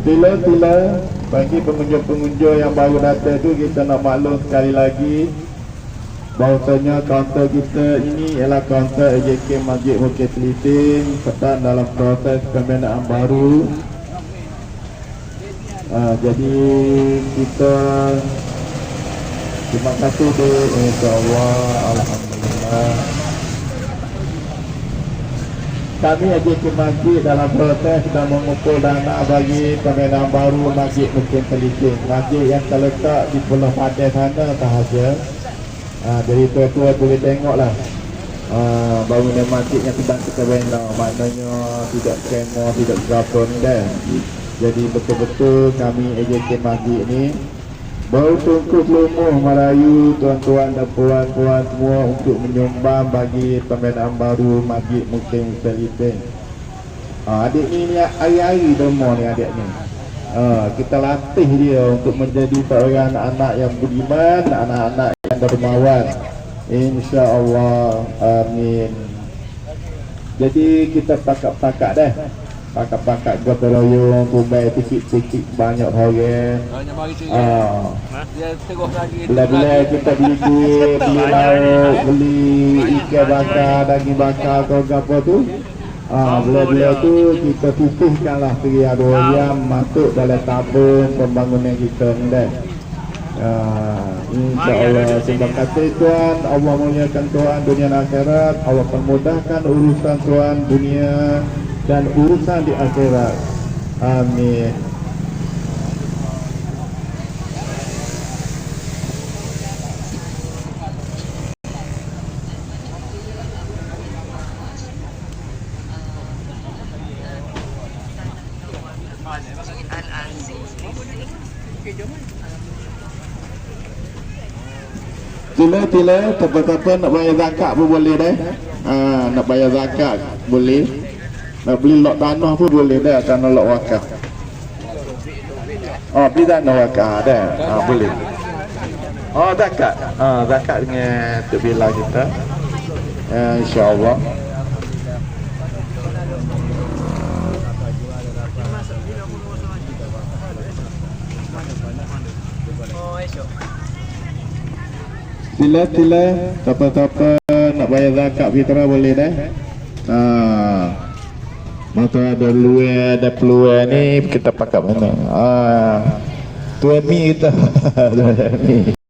Sila-sila bagi pengunjung-pengunjung yang baru datang tu, kita nak maklum sekali lagi bahawasanya kaunter kita ini ialah kaunter AJK Masjid Bukit Seliting sedang dalam proses pembinaan baru. Jadi kita terima kasih dulu, insyaAllah, alhamdulillah. Kami AJK Masjid dalam proses sedang mengumpul dana bagi pembinaan baru Masjid Bukit Seliting, masjid yang terletak di Pulau Padang sana sahaja. Dari tua-tua boleh tengoklah bangunan masjid yang sedang kita bina, maknanya tidak kemo, tidak berapa ni dah. Jadi betul-betul kami AJK Masjid ni bertungkus lumuh merayu tuan-tuan dan puan-puan semua untuk menyumbang bagi pembinaan baru Masjid Muslim Seliting. Adik ni hari-hari demo ni adik ni. Kita latih dia untuk menjadi seorang anak yang beriman, anak-anak yang dermawan, insya-Allah, amin. Jadi kita pakat-pakat dah, pakat-pakat gotong royong, tumbai sikit-sikit banyak orang. Bila-bila kita beli duit, beli lauk, beli ikan bakar, daging bakar atau apa tu, bila-bila tu kita pupuskanlah seria yang masuk dalam tabung pembangunan kita ni dah. InsyaAllah. Terima kasih Tuhan. Allah muliakan Tuhan dunia dan akhirat. Allah permudahkan urusan Tuhan dunia dan urusan di akhirat. Amin. Sila-sila, siapa-siapa nak bayar zakat pun boleh dah. Nak bayar zakat boleh. Nak beli lot tanah pun boleh dah, tanah lot wakaf. Beli tanah wakaf dah. Boleh. Zakat. Zakat dengan Tok Bila kita. InsyaAllah. Sila-sila, siapa-siapa nak bayar zakat fitrah boleh dah. Maka ada luar, ada peluang ni kita pakai mana. Tuan Mi kita. Tuan Mi.